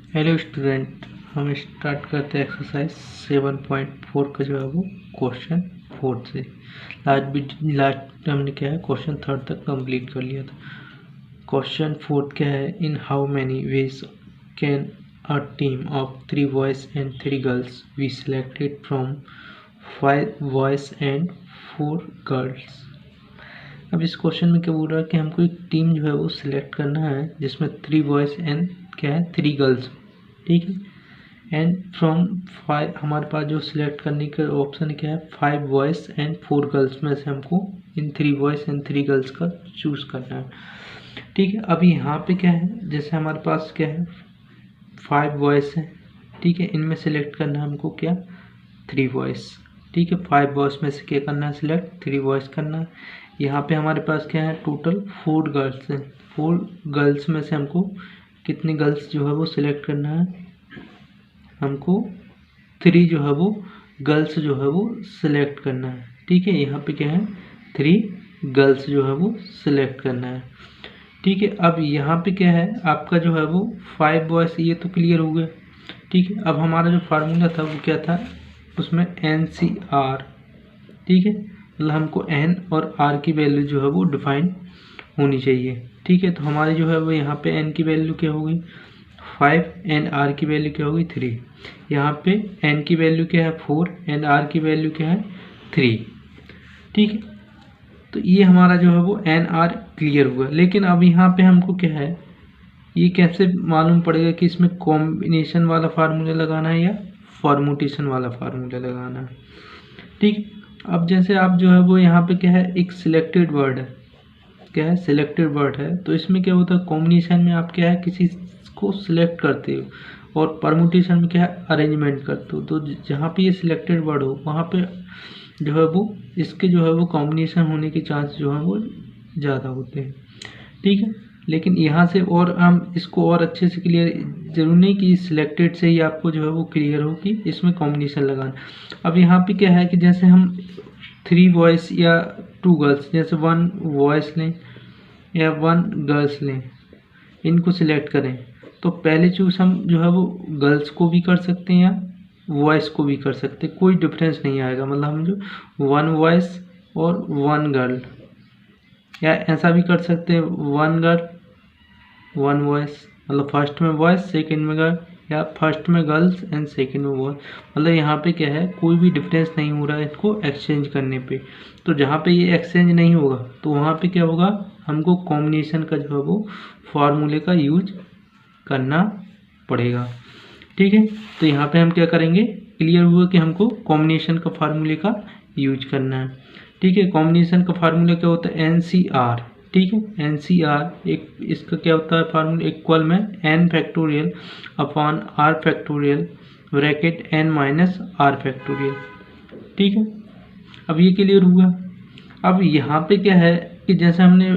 Hello student, हम start करते हैं एक्सरसाइज 7.4 का जो है वो क्वेश्चन 4 से। लास्ट हमने क्या है क्वेश्चन 3 तक कंप्लीट कर लिया था। क्वेश्चन 4 क्या है, in how many ways can a team of 3 boys and 3 girls be selected from 5 boys and 4 girls. अब इस क्वेश्चन में क्या बोल रहा है कि हमको एक टीम जो है वो सिलेक्ट करना है जिसमें 3 बॉयज एंड क्या है 3 गर्ल्स, ठीक है। एंड फ्रॉम 5 हमारे पास जो सिलेक्ट करने का ऑप्शन क्या है 5 बॉयज एंड 4 गर्ल्स में से हमको इन 3 बॉयज एंड 3 गर्ल्स का चूज करना है, ठीक है। अभी यहाँ पे क्या है, जैसे हमारे पास क्या है 5 बॉयज है, ठीक है। इनमें सेलेक्ट करना है हमको क्या 3 बॉयज, ठीक है। 5 बॉयज में से क्या करना है सिलेक्ट 3 बॉयज करना है। यहाँ पे हमारे पास क्या है टोटल 4 गर्ल्स हैं। 4 गर्ल्स में से हमको कितनी गर्ल्स जो है वो सिलेक्ट करना है, हमको 3 जो है वो गर्ल्स जो है वो सिलेक्ट करना है, ठीक है। यहाँ पे क्या है 3 गर्ल्स जो है वो सिलेक्ट करना है, ठीक है। अब यहाँ पे क्या है आपका जो है वो 5 बॉयज, ये तो क्लियर हो गया, ठीक है। अब हमारा जो फार्मूला था वो क्या था, उसमें NCR, ठीक है। मतलब हमको N और R की वैल्यू जो है वो डिफाइन होनी चाहिए, ठीक है। तो हमारे जो है वो यहाँ पे N की वैल्यू क्या होगी 5 एंड R की वैल्यू क्या होगी 3। यहाँ पे N की वैल्यू क्या है 4 एंड R की वैल्यू क्या है 3, ठीक है। तो ये हमारा जो है वो NR क्लियर हुआ। लेकिन अब यहाँ पे हमको क्या है, ये कैसे मालूम पड़ेगा कि इसमें कॉम्बिनेशन वाला फार्मूला लगाना है या फॉर्मुटेशन वाला फार्मूला लगाना है, ठीक। अब जैसे आप जो है वो यहाँ पे क्या है एक सिलेक्टेड वर्ड है, क्या है सिलेक्टेड वर्ड है, तो इसमें क्या होता है कॉम्बिनेशन में आप क्या है किसी को सिलेक्ट करते हो और परमुटेशन में क्या है अरेंजमेंट करते हो। तो जहाँ पे ये सिलेक्टेड वर्ड हो वहाँ पे जो है वो इसके जो है वो कॉम्बिनेशन होने के चांस जो है वो ज़्यादा होते हैं, ठीक है। लेकिन यहाँ से और हम इसको और अच्छे से क्लियर, जरूरी नहीं कि सिलेक्टेड से ही आपको जो है वो क्लियर हो कि इसमें कॉम्बिनेशन लगाना। अब यहाँ पे क्या है कि जैसे हम 3 बॉयज़ या 2 गर्ल्स, जैसे 1 बॉयज़ लें या 1 गर्ल्स लें, इनको सिलेक्ट करें तो पहले चूज हम जो है वो गर्ल्स को भी कर सकते हैं या बॉयज़ को भी कर सकते हैं, कोई डिफरेंस नहीं आएगा। मतलब हम जो 1 बॉयज़ और 1 गर्ल, या ऐसा भी कर सकते हैं 1 गर्ल 1 बॉयज़, मतलब फर्स्ट में बॉयज़ सेकंड में गर्ल, या फर्स्ट में गर्ल्स एंड सेकंड में बॉयज़। मतलब यहाँ पे क्या है कोई भी डिफरेंस नहीं हो रहा है इसको एक्सचेंज करने पे। तो जहाँ पे ये एक्सचेंज नहीं होगा तो वहाँ पे क्या होगा, हमको कॉम्बिनेशन का जो है वो फार्मूले का यूज करना पड़ेगा, ठीक है। तो यहाँ पे हम क्या करेंगे, क्लियर हुआ कि हमको कॉम्बिनेशन का फार्मूले का यूज करना है, ठीक है। कॉम्बिनेशन का फार्मूला क्या होता है NCR, ठीक है। NCR एक इसका क्या होता है फार्मूला, इक्वल में n factorial upon r factorial bracket n minus r factorial, ठीक है। अब ये क्लियर हुआ। अब यहाँ पे क्या है कि जैसे हमने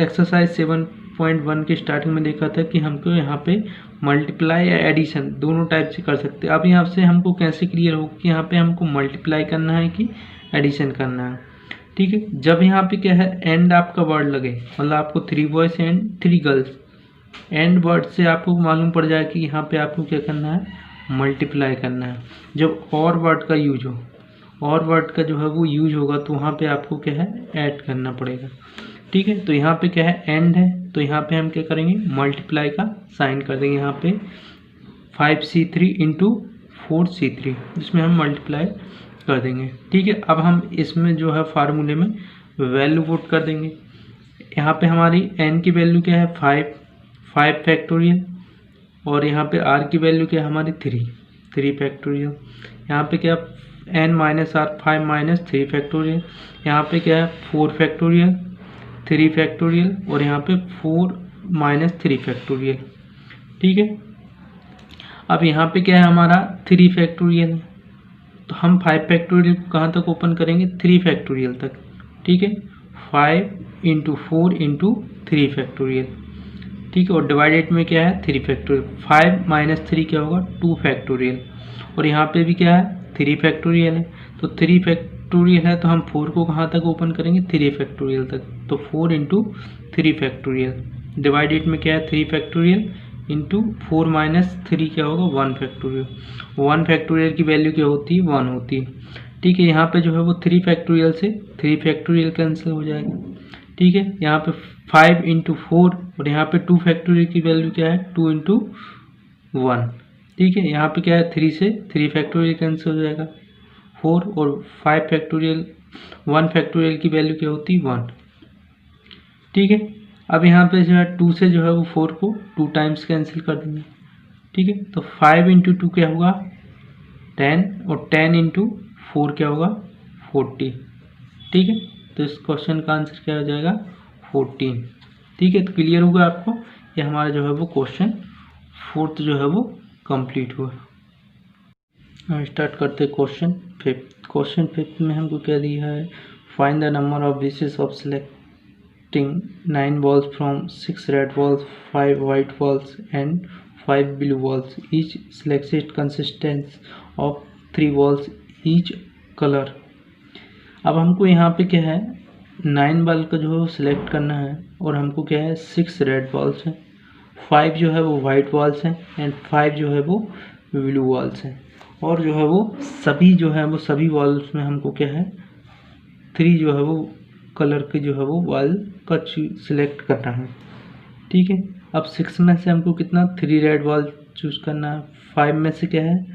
एक्सरसाइज 7.1 के स्टार्टिंग में देखा था कि हमको यहाँ पे मल्टीप्लाई या एडिशन दोनों टाइप से कर सकते हैं। अब यहाँ से हमको कैसे क्लियर हो कि यहाँ पे हमको मल्टीप्लाई करना है कि एडिशन करना है, ठीक है। जब यहाँ पे क्या है एंड आपका वर्ड लगे, मतलब आपको 3 boys and 3 girls, and word से आपको मालूम पड़ जाए कि यहाँ पे आपको क्या करना है मल्टीप्लाई करना है। जब और वर्ड का यूज हो, और वर्ड का जो है वो यूज होगा तो वहाँ पे आपको क्या है ऐड करना पड़ेगा, ठीक है। तो यहाँ पे क्या है एंड है, तो यहाँ पे हम क्या करेंगे मल्टीप्लाई का साइन कर देंगे। यहाँ पे 5C3 इंटू 4C3 जिसमें हम मल्टीप्लाई कर देंगे, ठीक है। अब हम इसमें जो है फार्मूले में वैल्यू पुट कर देंगे। यहाँ पे हमारी n की वैल्यू क्या है 5 फैक्टोरियल, और यहाँ पे r की वैल्यू क्या है हमारी 3 फैक्टोरियल। यहाँ पे क्या n minus r 5 minus 3 factorial. यहाँ पे क्या है 4 फैक्टोरियल 3 फैक्टोरियल, और यहाँ पे 4 माइनस 3 फैक्टोरियल, ठीक है। अब यहाँ पे क्या है हमारा 3 फैक्टोरियल है, तो हम 5 फैक्टोरियल को कहाँ तक ओपन करेंगे 3 फैक्टोरियल तक, ठीक है। 5 इंटू 4 इंटू 3 फैक्टोरियल, ठीक है। और डिवाइडेड में क्या है 3 फैक्टोरियल। 5 माइनस 3 क्या होगा 2 फैक्टोरियल, और यहाँ पे भी क्या है 3 फैक्टोरियल है, तो 3 फैक्टोरियल है तो हम 4 को कहाँ तक ओपन करेंगे 3 फैक्टोरियल तक, तो 4 इंटू 3 फैक्टोरियल। डिवाइडेड में क्या है 3 फैक्टोरियल, इंटू 4 माइनस 3 क्या होगा 1 फैक्टोरियल। 1 फैक्टोरियल की वैल्यू क्या होती है 1 होती है। ठीक है, यहाँ पे जो है वो 3 फैक्टोरियल से 3 फैक्टोरियल कैंसिल हो जाएगा। ठीक है, यहाँ पे 5 इंटू 4 और यहाँ पे 2 फैक्टोरियल की वैल्यू क्या है 2 इंटू 1। ठीक है, यहाँ पे क्या है 3 से 3 फैक्टोरियल कैंसिल हो जाएगा 4 और 5 फैक्टोरियल 1 फैक्टोरियल की वैल्यू क्या होती है 1। ठीक है, अब यहाँ पे जो है 2 से जो है वो 4 को 2 टाइम्स कैंसिल कर देंगे। ठीक है, तो 5 इंटू 2 क्या होगा 10 और 10 इंटू 4 क्या होगा 40। ठीक है, तो इस क्वेश्चन का आंसर क्या हो जाएगा 14। ठीक है, तो क्लियर होगा आपको, ये हमारा जो है वो क्वेश्चन 4 जो है वो कंप्लीट हुआ। हम स्टार्ट करते हैं क्वेश्चन 5। क्वेश्चन 5 में हमको क्या दिया है, find the number of wishes of selecting 9 balls from 6 red balls, 5 white balls and 5 blue balls. Each selected consists of 3 balls each color. अब हमको यहाँ पे क्या है 9 बॉल का जो है सिलेक्ट करना है और हमको क्या है 6 रेड बॉल्स हैं, 5 जो है वो वाइट बॉल्स हैं एंड 5 जो है वो ब्लू बॉल्स हैं। और जो है वो सभी बॉल्स में हमको क्या है 3 जो है वो कलर के जो है वो बॉल का सिलेक्ट करना है। ठीक है, अब 6 में से हमको कितना 3 रेड बॉल चूज़ करना है, 5 में से क्या है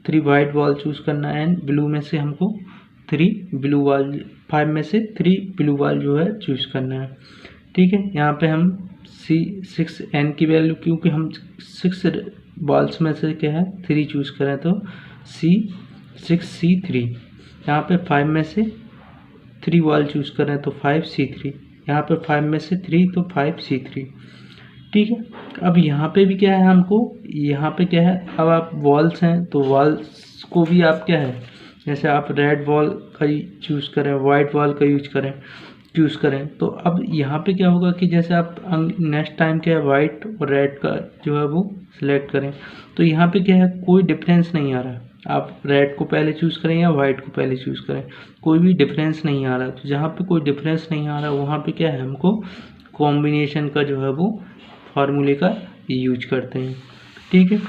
3 वाइट बॉल चूज़ करना है एंड ब्लू में से हमको 3 ब्लू बॉल 5 में से 3 ब्लू बॉल जो है चूज़ करना है। ठीक है, यहाँ पे हम C6n की वैल्यू, क्योंकि हम 6 बॉल्स में से क्या है 3 चूज़ करें तो C6C3। यहाँ पे 5 में से 3 बॉल चूज़ करें तो 5C3। यहाँ पे 5 में से 3 तो 5C3। ठीक है, अब यहाँ पे भी क्या है हमको, यहाँ पे क्या है, अब आप वॉल्स हैं तो वॉल्स को भी आप क्या है, जैसे आप रेड बॉल का चूज़ करें, वाइट बॉल का चूज़ करें तो अब यहाँ पे क्या होगा कि जैसे आप नेक्स्ट टाइम क्या है वाइट और रेड का जो है वो सिलेक्ट करें तो यहाँ पे क्या है कोई डिफरेंस नहीं आ रहा है, आप रेड को पहले चूज़ करें या वाइट को पहले चूज़ करें कोई भी डिफरेंस नहीं आ रहा। तो जहाँ पे कोई डिफरेंस नहीं आ रहा वहाँ पे क्या है हमको कॉम्बिनेशन का जो है वो फार्मूले का यूज करते हैं। ठीक है,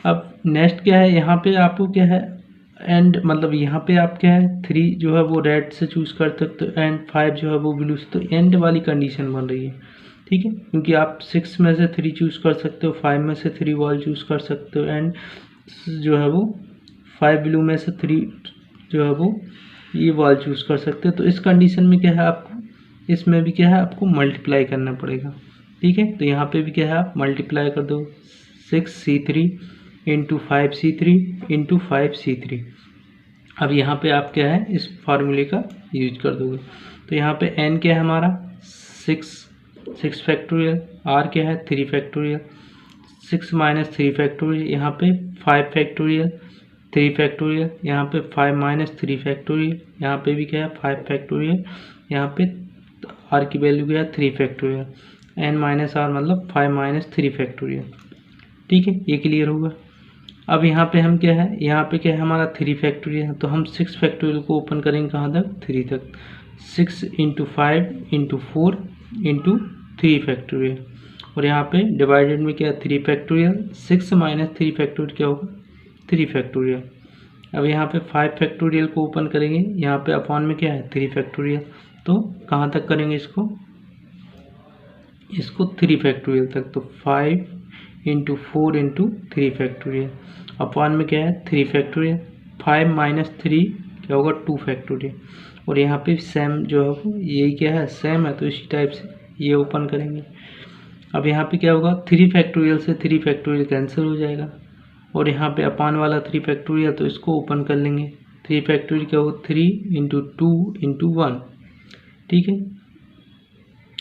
अब नेक्स्ट क्या है, यहाँ पे आपको क्या है एंड मतलब यहाँ पे आप क्या है 3 जो है वो रेड से चूज़ कर सकते हो एंड 5 जो है वो ब्लू से, तो एंड वाली कंडीशन बन रही है। ठीक है, क्योंकि आप 6 में से 3 चूज़ कर सकते हो, 5 में से 3 बॉल चूज़ कर सकते हो एंड जो है वो 5 ब्लू में से 3 जो है वो ये बॉल चूज़ कर सकते हो। तो इस कंडीशन में क्या है आपको इसमें भी क्या है आपको मल्टीप्लाई करना पड़ेगा। ठीक है, तो यहाँ पे भी क्या है आप मल्टीप्लाई कर दो 6C3 into 5C3 into 5C3। अब यहाँ पे आप क्या है इस फार्मूले का यूज कर दोगे तो यहाँ पे n क्या है हमारा 6 फैक्टोरियल, r क्या है 3 फैक्टोरियल, 6 माइनस 3 फैक्टोरियल, यहाँ पे 5 फैक्टोरियल 3 फैक्टोरियल, यहाँ पे 5 माइनस 3 फैक्टोरियल, यहाँ पे भी क्या है 5 फैक्टोरियल, यहाँ पे r की वैल्यू क्या है 3 फैक्टोरियल, n माइनस r मतलब 5 माइनस 3 फैक्टोरियल। ठीक है, ये क्लियर होगा। अब यहाँ पे हम क्या है यहाँ पे क्या है हमारा 3 फैक्टोरियल है तो हम 6 फैक्टोरियल को ओपन करेंगे कहाँ तक 3 तक, 6 इंटू 5 इंटू 4 इंटू 3 फैक्टोरियल और यहाँ पे डिवाइडेड में क्या है 3 फैक्टोरियल, 6 माइनस 3 फैक्टोरियल क्या होगा 3 फैक्टोरियल। अब यहाँ पे 5 फैक्टोरियल को ओपन करेंगे, यहाँ पे अपॉन में क्या है 3 फैक्टोरियल, तो कहाँ तक करेंगे इसको 3 फैक्टोरियल तक, तो 5 इंटू 4 इंटू 3 फैक्टोरियल अपॉन में क्या है 3 फैक्टोरियल, 5 माइनस 3 क्या होगा 2 फैक्टोरियल और यहाँ पे सेम जो है वो यही क्या है सेम है तो इसी टाइप से ये ओपन करेंगे। अब यहाँ पे क्या होगा 3 फैक्टोरियल से 3 फैक्टोरियल कैंसिल हो जाएगा और यहाँ पे अपान वाला 3 फैक्टोरियल तो इसको ओपन कर लेंगे, 3 फैक्टोरियल क्या होगा 3 इंटू 2 इंटू 1। ठीक है,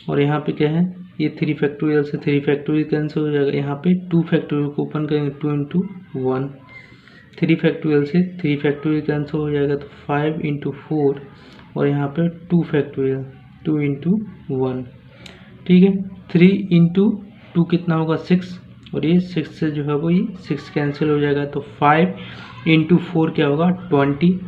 और यहाँ पे क्या है ये 3 फैक्टोरियल से 3 फैक्टोरियल कैंसिल हो जाएगा, यहाँ पे 2 फैक्टोरियल को ओपन करेंगे 2 इंटू 1, 3 फैक्टोरियल से 3 फैक्टोरियल कैंसिल हो जाएगा तो 5 इंटू 4 और यहाँ पे 2 फैक्टोरियल 2 इंटू 1। ठीक है, 3 इंटू 2 कितना होगा 6 और ये 6 से जो है वो ये 6 कैंसिल हो जाएगा तो 5 इंटू 4 क्या होगा 20।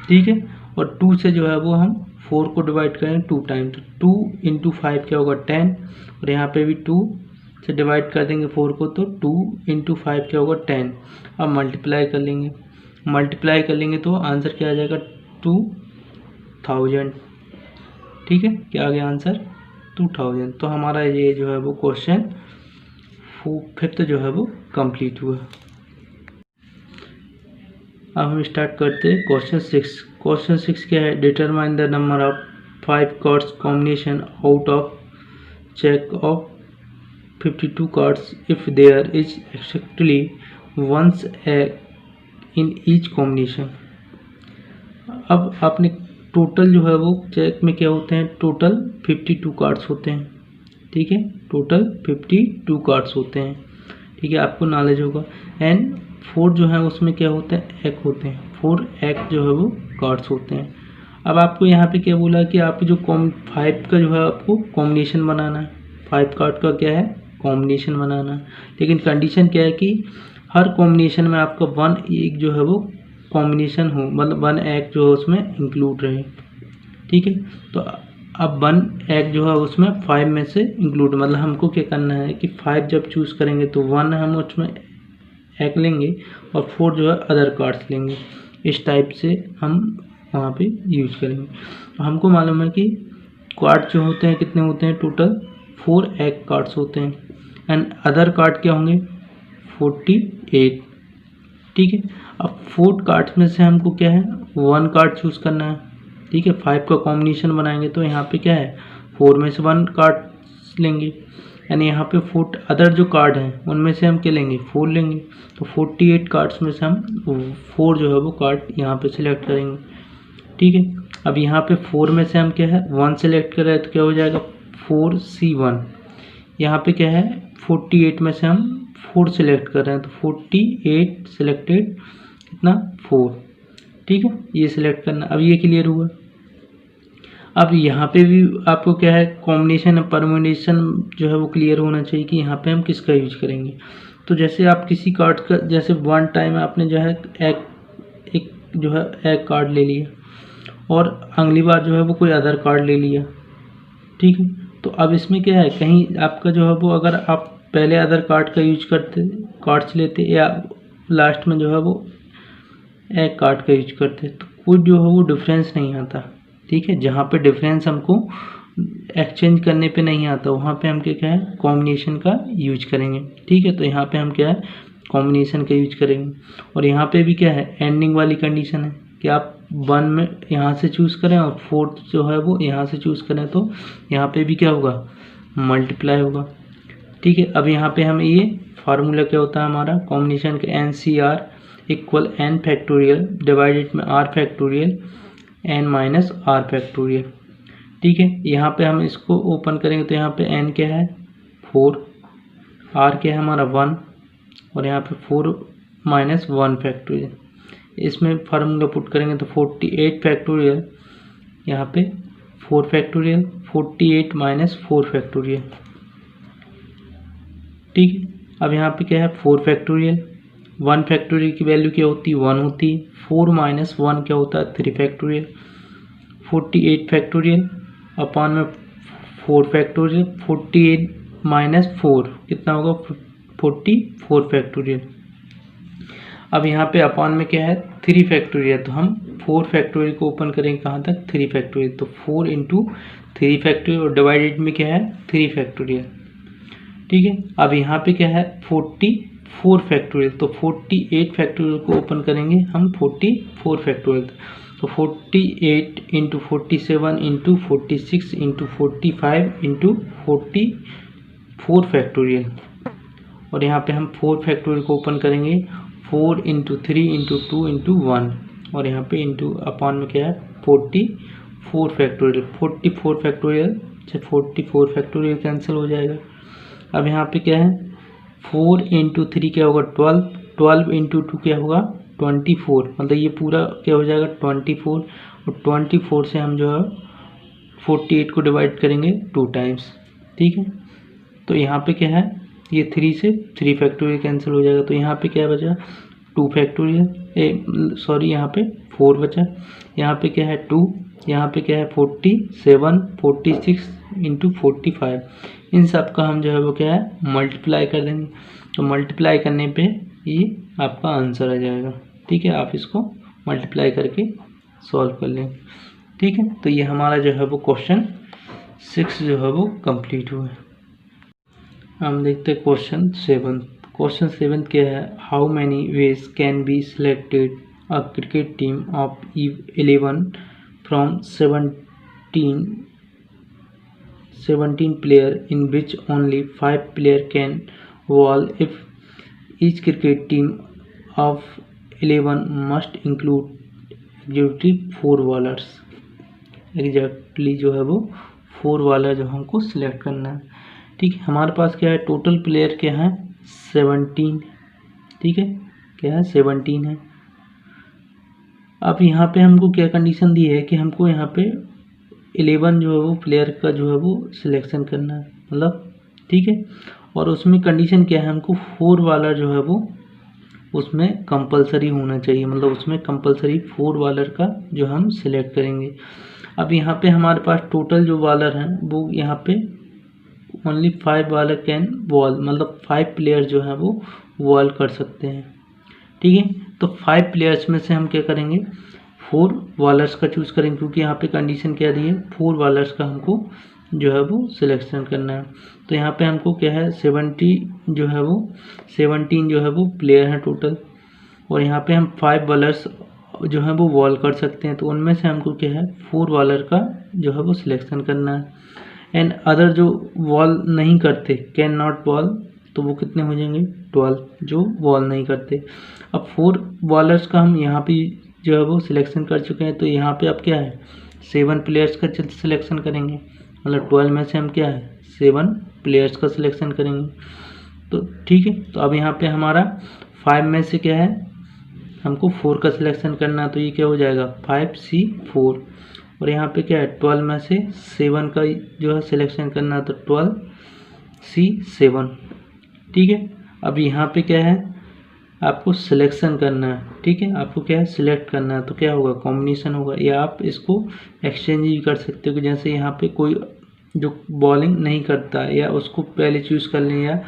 ठीक है, और 2 से जो है वो हम 4 को डिवाइड करें 2 टाइम तो 2 इंटू 5 क्या होगा 10 और यहाँ पे भी 2 से डिवाइड कर देंगे 4 को, तो 2 इंटू 5 क्या होगा 10। अब मल्टीप्लाई कर लेंगे तो आंसर क्या आ जाएगा 2000। ठीक है, क्या आ गया आंसर 2000। तो हमारा ये जो है वो क्वेश्चन 5th जो है वो कंप्लीट हुआ। अब हम स्टार्ट करते हैं क्वेश्चन 6। क्वेश्चन 6 क्या है, determine the number of 5 cards combination out of check of 52 cards if there is exactly once in each combination. अब आपने टोटल जो है वो चेक में क्या होते हैं, टोटल 52 कार्ड्स होते हैं। ठीक है, टोटल 52 कार्ड्स होते हैं। ठीक है, आपको नॉलेज होगा। एंड 4 जो है उसमें क्या होते हैं, एक होते हैं। 4 एक जो है वो कार्ड्स होते हैं। अब आपको यहाँ पे क्या बोला कि आप जो 5 का जो है आपको कॉम्बिनेशन बनाना है। 5 कार्ड का क्या है, कॉम्बिनेशन बनाना है। लेकिन कंडीशन क्या है कि हर कॉम्बिनेशन में आपका 1 एक जो है वो कॉम्बिनेशन हो, मतलब 1 एक जो है उसमें इंक्लूड रहे। ठीक है, तो अब 1 एक जो है उसमें 5 में से इंक्लूड, मतलब हमको क्या करना है कि 5 जब चूज़ करेंगे तो 1 हम उसमें एक लेंगे और 4 जो है अदर कार्ड्स लेंगे। इस टाइप से हम वहाँ पे यूज करेंगे। तो हमको मालूम है कि कार्ड जो होते हैं कितने होते हैं, टोटल 4 एक कार्ड्स होते हैं। एंड अदर कार्ड क्या होंगे 48। ठीक है, अब 4 कार्ड्स में से हमको क्या है 1 कार्ड चूज़ करना है। ठीक है, 5 का कॉम्बिनेशन बनाएंगे तो यहाँ पे क्या है 4 में से 1 कार्ड लेंगे। यानी यहाँ पे 4 अदर जो कार्ड हैं उनमें से हम क्या लेंगे 4 लेंगे। तो 48 कार्ड्स में से हम 4 जो है वो कार्ड यहाँ पे सिलेक्ट करेंगे। ठीक है, अब यहाँ पे 4 में से हम क्या है 1 सेलेक्ट कर रहे हैं तो क्या हो जाएगा 4C1। यहाँ पे क्या है 48 में से हम 4 सेलेक्ट कर रहे हैं तो 48 सेलेक्टेड कितना 4। ठीक है, ये सिलेक्ट करना। अब ये क्लियर हुआ। अब यहाँ पे भी आपको क्या है कॉम्बिनेशन परम्यूटेशन जो है वो क्लियर होना चाहिए कि यहाँ पे हम किसका यूज करेंगे। तो जैसे आप किसी कार्ड का, जैसे 1 टाइम आपने जो है एक जो है एक कार्ड ले लिया और अगली बार जो है वो कोई अदर कार्ड ले लिया। ठीक है, तो अब इसमें क्या है कहीं आपका जो है वो अगर आप पहले अदर कार्ड का यूज करते कार्ड्स लेते या लास्ट में जो है वो एक कार्ड का यूज करते तो कोई जो है वो डिफरेंस नहीं आता। ठीक है, जहाँ पे डिफरेंस हमको एक्सचेंज करने पे नहीं आता वहाँ पे हम क्या है कॉम्बिनेशन का यूज करेंगे। ठीक है, तो यहाँ पे हम क्या है कॉम्बिनेशन का यूज करेंगे। और यहाँ पे भी क्या है एंडिंग वाली कंडीशन है कि आप 1 में यहाँ से चूज़ करें और 4 जो है वो यहाँ से चूज़ करें तो यहाँ पे भी क्या होगा मल्टीप्लाई होगा। ठीक है, अब यहाँ पे हम ये फार्मूला क्या होता है हमारा कॉम्बिनेशन का NCR equal n factorial divided में r factorial n minus r factorial. ठीक है, यहाँ पे हम इसको ओपन करेंगे तो यहाँ पे n क्या है 4, r क्या है हमारा 1 और यहाँ पे 4 माइनस 1 फैक्टोरियल। इसमें फार्मूला पुट करेंगे तो 48 फैक्टोरियल, यहाँ पे 4 फैक्टोरियल, 48 माइनस 4 फैक्टोरियल। ठीक है, अब यहाँ पे क्या है 4 फैक्टोरियल, 1 फैक्टोरियल की वैल्यू क्या होती है 1 होती है। 4 माइनस 1 क्या होता है 3 फैक्टोरियल। 48 फैक्टोरियल अपॉन में 4 फैक्टोरियल, 48 माइनस 4 कितना होगा 44 फैक्टोरियल। अब यहाँ पे अपॉन में क्या है 3 फैक्टोरियल, तो हम 4 फैक्टोरियल को ओपन करेंगे कहाँ तक 3 फैक्टोरियल, तो 4 इंटू 3 फैक्टोरियल और डिवाइडेड में क्या है 3 फैक्टोरियल। ठीक है, अब यहाँ पे क्या है 44 फैक्टोरियल, तो 48 फैक्टोरियल को ओपन करेंगे हम 44 फैक्टोरियल, तो 48 into 47 into 46 into 45 into 44 factorial. और यहाँ पे हम 4 फैक्टोरियल को ओपन करेंगे 4 इंटू 3 इंटू 2 इंटू 1 और यहाँ पे इंटू अपॉन में क्या है 44 फैक्टोरियल। 44 फैक्टोरियल से 44 फैक्टोरियल कैंसिल हो जाएगा। अब यहाँ पे क्या है 4 इंटू 3 क्या होगा 12, 12 इंटू 2 क्या होगा 24, मतलब ये पूरा क्या हो जाएगा 24 और 24 से हम जो है 48 को डिवाइड करेंगे 2 टाइम्स। ठीक है, तो यहाँ पे क्या है ये 3 से 3 फैक्टोरियल कैंसिल हो जाएगा, तो यहाँ पे क्या बचा 2 फैक्टोरियल, सॉरी यहाँ पे 4 बचा, यहाँ पे क्या है 2, यहाँ पे क्या है 47 46 इंटू 45, इन सब का हम जो है वो क्या है मल्टीप्लाई कर देंगे। तो मल्टीप्लाई करने पे ये आपका आंसर आ जाएगा। ठीक है, आप इसको मल्टीप्लाई करके सॉल्व कर लें। ठीक है, तो ये हमारा जो है वो क्वेश्चन 6 जो है वो कंप्लीट हुआ है। हम देखते हैं क्वेश्चन 7। क्वेश्चन 7 क्या है, how many ways can be selected a cricket team of 11 from 17 player in which only 5 player can bowl if each cricket team of 11 must include exactly 4 bowlers। Exactly जो है वो 4 बॉलर जो हमको select करना है। ठीक है, हमारे पास क्या है टोटल प्लेयर क्या है 17। ठीक है, क्या है 17 है। अब यहाँ पे हमको क्या कंडीशन दी है कि हमको यहाँ पे 11 जो है वो प्लेयर का जो है वो सिलेक्शन करना है, मतलब ठीक है। और उसमें कंडीशन क्या है, हमको 4 बॉलर जो है वो उसमें कंपलसरी होना चाहिए, मतलब उसमें कंपलसरी 4 बॉलर का जो हम सिलेक्ट करेंगे। अब यहाँ पे हमारे पास टोटल जो बॉलर हैं वो यहाँ पे ओनली 5 बॉलर कैन बॉल, मतलब 5 प्लेयर जो हैं वो बॉल कर सकते हैं। ठीक है, तो 5 प्लेयर्स में से हम क्या करेंगे 4 बॉलर्स का चूज़ करेंगे, क्योंकि यहाँ पे कंडीशन क्या दी है 4 बॉलर्स का हमको जो है वो सिलेक्शन करना है। तो यहाँ पे हमको क्या है 17 जो है वो प्लेयर हैं टोटल, और यहाँ पे हम 5 बॉलर्स जो है वो बॉल कर सकते हैं। तो उनमें से हमको क्या है 4 बॉलर का जो है वो सिलेक्शन करना है। एंड अदर जो बॉल नहीं करते कैन नॉट बॉल, तो वो कितने हो जाएंगे 12 जो बॉल नहीं करते। अब 4 बॉलर्स का हम यहाँ पे जो है वो सिलेक्शन कर चुके हैं, तो यहाँ पे अब क्या है 7 प्लेयर्स का सिलेक्शन करेंगे, मतलब 12 में से हम क्या है 7 प्लेयर्स का सिलेक्शन करेंगे। तो ठीक है, तो अब यहाँ पे हमारा 5 में से क्या है हमको 4 का सिलेक्शन करना है, तो ये क्या हो जाएगा 5C4। और यहाँ पे क्या है 12 में से 7 का जो है सिलेक्शन करना है, तो 12C7। ठीक है, अब यहाँ पे क्या है आपको सिलेक्शन करना है। ठीक है, आपको क्या है सिलेक्ट करना है, तो क्या होगा कॉम्बिनेशन होगा, या आप इसको एक्सचेंज भी कर सकते हो कि जैसे यहाँ पे कोई जो बॉलिंग नहीं करता है या उसको पहले चूज़ कर लें या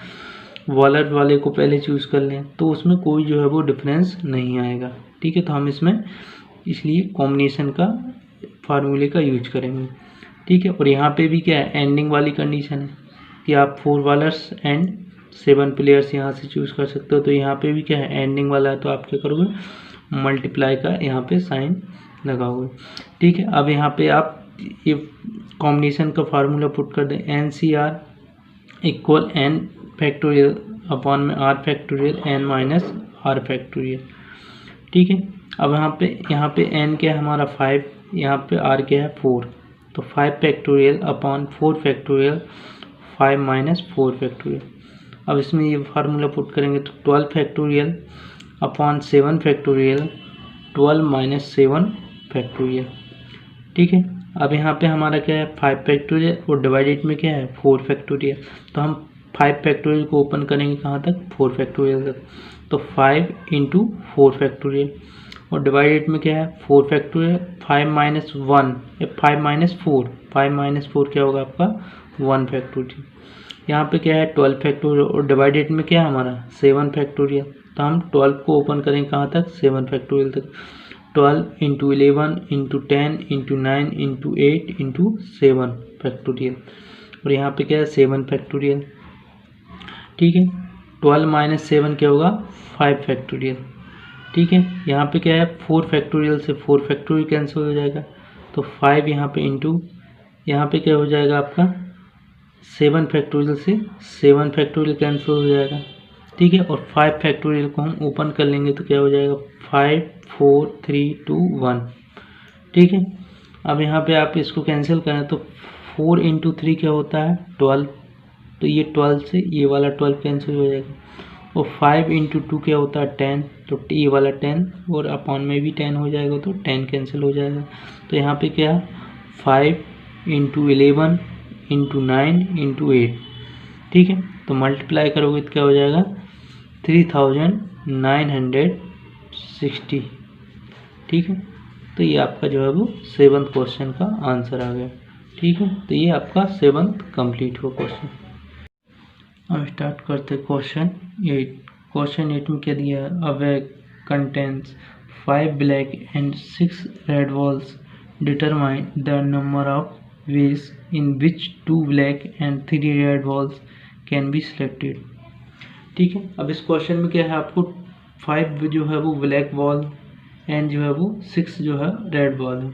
बॉलर वाले को पहले चूज़ कर लें, तो उसमें कोई जो है वो डिफरेंस नहीं आएगा। ठीक है, तो हम इसमें इसलिए कॉम्बिनेशन का फार्मूले का यूज करेंगे। ठीक है, और यहाँ पे भी क्या है एंडिंग वाली कंडीशन है कि आप 4 बॉलर्स एंड 7 प्लेयर्स यहाँ से चूज़ कर सकते हो। तो यहाँ पे भी क्या है एंडिंग वाला है, तो आप क्या करोगे मल्टीप्लाई का यहाँ पे साइन लगाओगे। ठीक है, अब यहाँ पे आप ये कॉम्बिनेशन का फार्मूला पुट कर दें NCR equal n factorial upon में r factorial n minus r factorial. ठीक है, अब यहाँ पे n क्या है हमारा 5, यहाँ पे r क्या है 4, तो 5 factorial upon 4 factorial 5 minus 4 factorial. अब इसमें ये फार्मूला पुट करेंगे तो 12 factorial upon 7 factorial 12 minus 7 factorial. ठीक है, अब यहाँ पे हमारा क्या है 5 फैक्टोरियल और डिवाइडेड में क्या है 4 फैक्टोरियल, तो हम 5 फैक्टोरियल को ओपन करेंगे कहाँ तक 4 फैक्टोरियल तक, तो 5 इंटू 4 फैक्टोरियल, और डिवाइडेड में क्या है 4 फैक्टोरियल 5 माइनस 1 या 5 माइनस 4, 5 माइनस 4 क्या होगा आपका 1 फैक्टोरियल। यहाँ पे क्या है 12 फैक्टोरियल और डिवाइडेड में क्या है हमारा 7 फैक्टोरियल, तो हम 12 को ओपन करेंगे कहाँ तक 7 फैक्टोरियल तक, 12 into 11 into 10 into 9 into 8 into 7 factorial, और यहाँ पे क्या है 7 फैक्टोरियल। ठीक है, 12 माइनस 7 क्या होगा 5 फैक्टोरियल। ठीक है, यहाँ पे क्या है 4 फैक्टोरियल से 4 फैक्टोरियल कैंसिल हो जाएगा, तो 5 यहाँ पे इंटू यहाँ पे क्या हो जाएगा आपका 7 फैक्टोरियल से 7 फैक्टोरियल कैंसिल हो जाएगा। ठीक है, और 5 फैक्टोरियल को हम ओपन कर लेंगे तो क्या हो जाएगा 5 4 3 2 1। ठीक है, अब यहाँ पे आप इसको कैंसिल करें तो 4 इंटू 3 क्या होता है 12, तो ये 12 से ये वाला 12 कैंसिल हो जाएगा, और 5 इंटू 2 क्या होता है 10, तो ये वाला 10 और अपॉन में भी 10 हो जाएगा, तो 10 कैंसिल हो जाएगा। तो यहाँ पे क्या 5 इंटू 11 इंटू 9 इंटू 8। ठीक है, तो मल्टीप्लाई करोगे तो क्या हो जाएगा 3960। ठीक है, तो ये आपका जो है वो 7th क्वेश्चन का आंसर आ गया। ठीक है, तो ये आपका 7th कंप्लीट हुआ क्वेश्चन। हम स्टार्ट करते क्वेश्चन 8। क्वेश्चन 8 में क्या दिया है, अ bag contains 5 black and 6 red balls, determine the number of ways in which 2 black and 3 red balls can be selected. ठीक है, अब इस क्वेश्चन में क्या है, आपको 5 जो है वो ब्लैक बॉल एंड जो है वो 6 जो है रेड बॉल है।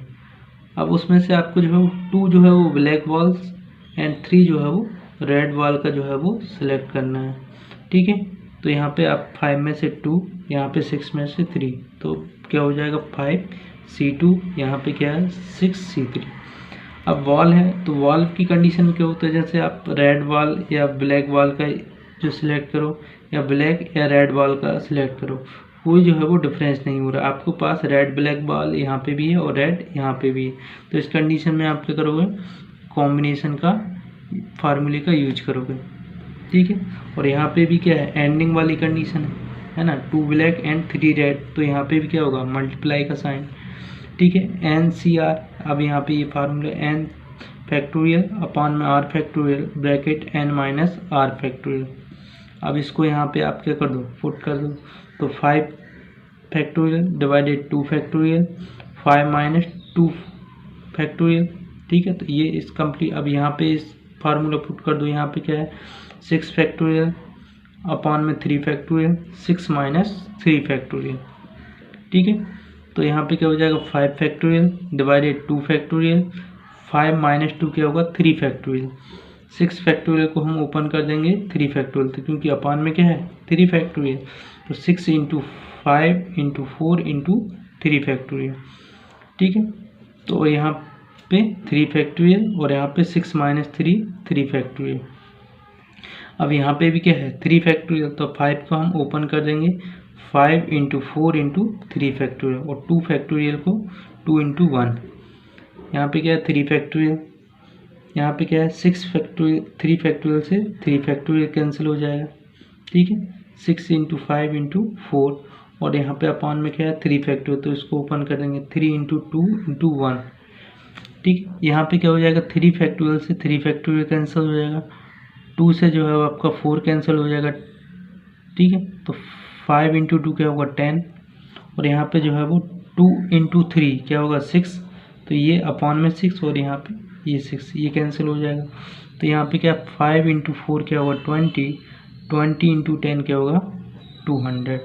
अब उसमें से आपको जो है वो 2 जो है वो ब्लैक बॉल्स एंड 3 जो है वो रेड बॉल का जो है वो सिलेक्ट करना है। ठीक है, तो यहाँ पे आप 5 में से 2, यहाँ पे 6 में से 3, तो क्या हो जाएगा 5C2, यहाँ पे क्या है 6C3। अब बॉल है तो बॉल की कंडीशन क्या होता है, जैसे आप रेड बॉल या ब्लैक बॉल का जो सिलेक्ट करो या ब्लैक या रेड बॉल का सिलेक्ट करो, कोई जो है वो डिफरेंस नहीं हो रहा। आपके पास रेड ब्लैक बॉल यहाँ पे भी है और रेड यहाँ पे भी है, तो इस कंडीशन में आप क्या करोगे, कॉम्बिनेशन का फार्मूले का यूज करोगे। ठीक है, और यहाँ पे भी क्या है, एंडिंग वाली कंडीशन है ना, 2 ब्लैक एंड 3 रेड, तो यहाँ पे भी क्या होगा, मल्टीप्लाई का साइन। ठीक है, NCR, अब यहाँ पे ये फार्मूला n फैक्टोरियल अपॉन में r factorial bracket n minus r factorial. अब इसको यहाँ पे आप क्या कर दो, पुट कर दो, तो 5 factorial divided 2 factorial 5 minus 2 factorial. ठीक है, तो ये इस कंप्लीट। अब यहाँ पे इस फार्मूला पुट कर दो, यहाँ पे क्या है 6 फैक्टोरियल अपॉन में 3 फैक्टोरियल 6 माइनस 3 फैक्टोरियल। ठीक है, तो यहाँ पे क्या हो जाएगा 5 फैक्टोरियल डिवाइडेड 2 फैक्टोरियल 5 माइनस 2 क्या होगा 3 फैक्टोरियल। 6 फैक्टोरियल को हम ओपन कर देंगे 3 फैक्टोरियल, तो क्योंकि अपॉन में क्या है 3 फैक्टोरियल, तो 6 इंटू 5 इंटू 4 इंटू 3 फैक्टोरियल। ठीक है, तो यहाँ पे 3 फैक्टोरियल और यहाँ पे 6 माइनस 3 फैक्टोरियल। अब यहाँ पे भी क्या है 3 फैक्टोरियल, तो 5 को हम ओपन कर देंगे 5 इंटू 4 इंटू 3 फैक्टोरियल, और 2 फैक्टोरियल को 2 इंटू 1। यहाँ पे क्या है 3 फैक्टोरियल, यहाँ पे क्या है 6 फैक्टोरियल, 3 फैक्टोरियल से 3 फैक्टोरियल कैंसिल हो जाएगा। ठीक है, 6 इंटू 5 इंटू 4, और यहाँ पे अपॉन में क्या है 3 फैक्टोरियल, तो इसको ओपन कर देंगे 3 इंटू 2 इंटू 1। ठीक, यहाँ पे क्या हो जाएगा 3 फैक्टोरियल से 3 फैक्टोरियल कैंसिल हो जाएगा, 2 से जो है आपका 4 कैंसिल हो जाएगा। ठीक है, तो 5 इंटू 2 क्या होगा 10, और यहाँ पे जो है वो 2 इंटू 3 क्या होगा 6, तो ये अपॉन में 6 और यहाँ पे ये 6, ये कैंसिल हो जाएगा। तो यहाँ पे क्या 5 इंटू 4 क्या होगा 20, 20 इंटू 10 क्या होगा 200।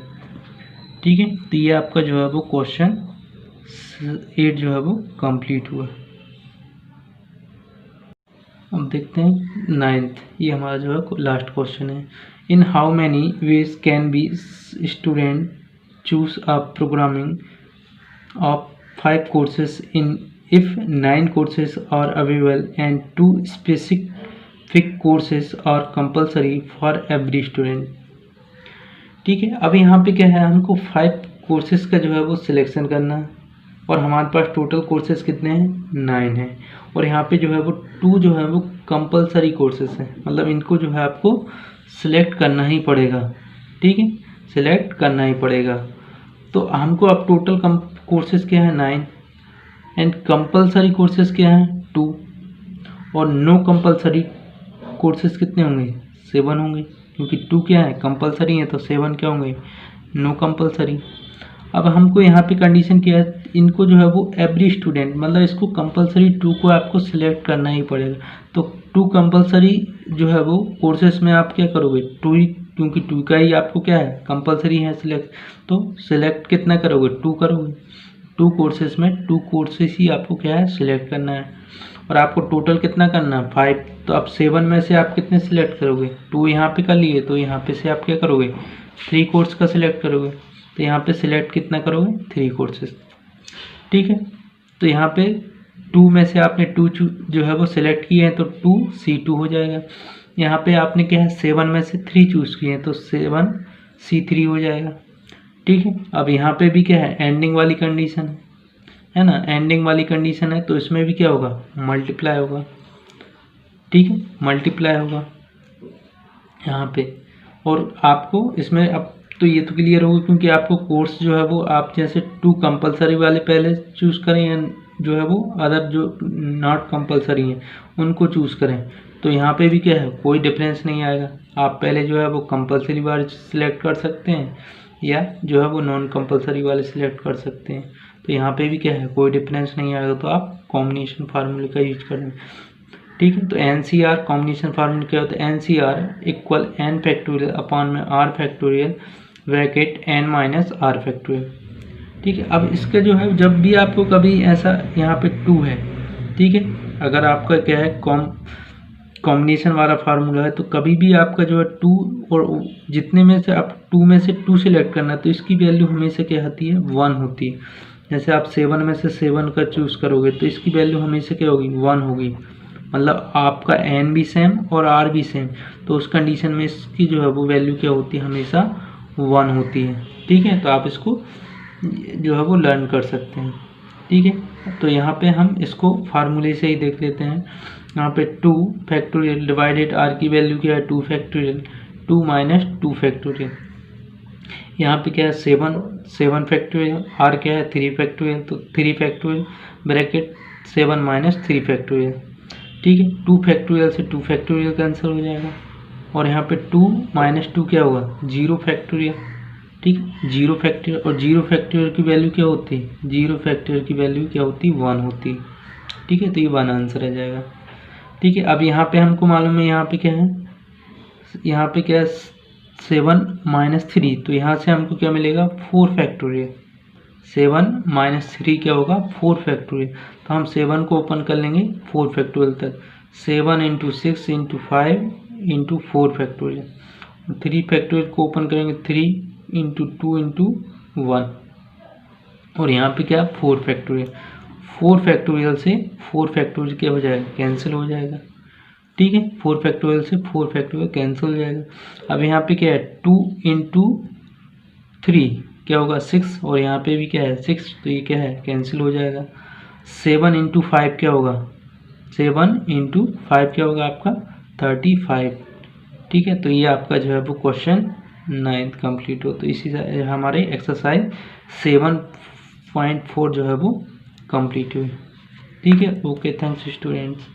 ठीक है, तो ये आपका जो है वो क्वेश्चन 8 जो है वो कंप्लीट हुआ। अब देखते हैं 9th, ये हमारा जो है लास्ट क्वेश्चन है। In how many ways can be student choose a programming of 5 courses in if 9 courses are available and 2 specific courses are compulsory for every student. ठीक है, अब यहाँ पे क्या है, हमको 5 कोर्सेज का जो है वो सिलेक्शन करना है, और हमारे पास टोटल कोर्सेज कितने हैं 9 हैं, और यहाँ पे जो है वो 2 जो है वो कंपलसरी कोर्सेज हैं, मतलब इनको जो है आपको सिलेक्ट करना ही पड़ेगा। ठीक है, सिलेक्ट करना ही पड़ेगा। तो हमको अब टोटल कोर्सेज क्या है 9 एंड कंपलसरी कोर्सेज क्या है 2, और नो कंपलसरी कोर्सेज कितने होंगे 7 होंगे, क्योंकि 2 क्या है कंपलसरी है, तो 7 क्या होंगे नो कंपलसरी। अब हमको यहाँ पे कंडीशन क्या है, इनको जो है वो एवरी स्टूडेंट, मतलब इसको कंपलसरी 2 को आपको सिलेक्ट करना ही पड़ेगा। तो 2 कंपलसरी जो है वो कोर्सेस में आप क्या करोगे 2 ही, क्योंकि 2 का ही आपको क्या है कंपलसरी है सिलेक्ट, तो सिलेक्ट कितना करोगे 2 करोगे। 2 कोर्सेस में 2 कोर्सेस ही आपको क्या है सिलेक्ट करना है, और आपको टोटल कितना करना है 5। तो अब 7 में से आप कितने सिलेक्ट करोगे 2 यहाँ पे कर लिए, तो यहाँ पे से आप क्या करोगे 3 कोर्स का सिलेक्ट करोगे, तो यहाँ पे सिलेक्ट कितना करोगे 3 कोर्सेज। ठीक है, तो यहाँ पे 2 में से आपने 2 जो है वो सिलेक्ट किए हैं, तो 2C2 हो जाएगा। यहाँ पे आपने क्या है 7 में से 3 चूज़ किए हैं, तो 7C3 हो जाएगा। ठीक है, अब यहाँ पे भी क्या है एंडिंग वाली कंडीशन है ना, एंडिंग वाली कंडीशन है, तो इसमें भी क्या होगा मल्टीप्लाई होगा। ठीक है, मल्टीप्लाई होगा यहाँ पे, और आपको इसमें अब तो ये तो क्लियर होगा, क्योंकि आपको कोर्स जो है वो आप जैसे 2 कंपलसरी वाले पहले चूज़ करें, या जो है वो अदर जो नॉट कंपलसरी हैं उनको चूज़ करें। तो यहाँ पे भी क्या है, कोई डिफरेंस नहीं आएगा। आप पहले जो है वो कंपलसरी वाले सिलेक्ट कर सकते हैं या जो है वो नॉन कंपलसरी वाले सिलेक्ट कर सकते हैं। तो यहाँ पे भी क्या है, कोई डिफरेंस नहीं आएगा, तो आप कॉम्बिनेशन फार्मूले का यूज करेंगे। ठीक है, तो NCR कॉम्बिनेशन फार्मूला क्या होता है, NCR equal n factorial upon में r factorial bracket n minus r factorial. ठीक है, अब इसका जो है जब भी आपको कभी ऐसा यहाँ पे 2 है, ठीक है, अगर आपका क्या है कॉम्बिनेशन वाला फार्मूला है, तो कभी भी आपका जो है 2 और जितने में से आप 2 में से 2 सिलेक्ट करना, तो इसकी वैल्यू हमेशा क्या होती है, 1 होती है। जैसे आप 7 में से 7 का चूज़ करोगे तो इसकी वैल्यू हमेशा क्या होगी, 1 होगी। मतलब आपका n भी सेम और r भी सेम, तो उस कंडीशन में इसकी जो है वो वैल्यू क्या होती है, हमेशा 1 होती है। ठीक है, तो आप इसको जो है वो लर्न कर सकते हैं। ठीक है, तो यहाँ पे हम इसको फार्मूले से ही देख लेते हैं। यहाँ पे 2 फैक्टोरियल डिवाइडेड r की वैल्यू क्या है, 2 फैक्टोरियल, 2 माइनस 2 फैक्टोरियल। यहाँ पे क्या है 7 फैक्टोरियल, r क्या है 3 फैक्टोरियल, तो 3 फैक्टोरियल ब्रैकेट 7 माइनस 3 फैक्टोरियल। ठीक है, 2 फैक्टोरियल से 2 फैक्टोरियल कैंसिल हो जाएगा, और यहाँ पे 2 माइनस 2 क्या होगा, 0 फैक्टोरियल। ठीक है, 0 फैक्टोरियल, और 0 फैक्टोरियल की वैल्यू क्या होती है, 0 फैक्टोरियल की वैल्यू क्या होती है, 1 होती है। ठीक है, तो ये 1 आंसर आ जाएगा। ठीक है, अब यहाँ पे हमको मालूम है यहाँ पे क्या है, यहाँ पे क्या है 7 माइनस 3, तो यहाँ से हमको क्या मिलेगा, 4 फैक्टोरियल। 7 माइनस 3 क्या होगा, 4 फैक्टोरियल। तो हम 7 को ओपन कर लेंगे 4 फैक्टोरियल तक, 7 into 6 into 5 into 4 factorial. 3 factorial को ओपन करेंगे 3 इंटू 2 इंटू 1, और यहाँ पे क्या 4 फैक्टोरियल। 4 फैक्टोरियल से 4 फैक्टोरियल क्या हो जाएगा, कैंसिल हो जाएगा। ठीक है, 4 फैक्टोरियल से 4 फैक्टोरियल कैंसिल हो जाएगा। अब यहाँ पे क्या है 2 इंटू 3 क्या होगा 6, और यहाँ पे भी क्या है 6, तो ये क्या है कैंसिल हो जाएगा। 7 इंटू 5 क्या होगा, 7 इंटू 5 क्या होगा आपका 35। ठीक है, तो ये आपका जो है वो क्वेश्चन 9 कंप्लीट हो। तो इसी से हमारे एक्सरसाइज 7.4 जो है वो कंप्लीट हुई। ठीक है, ओके, थैंक्स स्टूडेंट्स।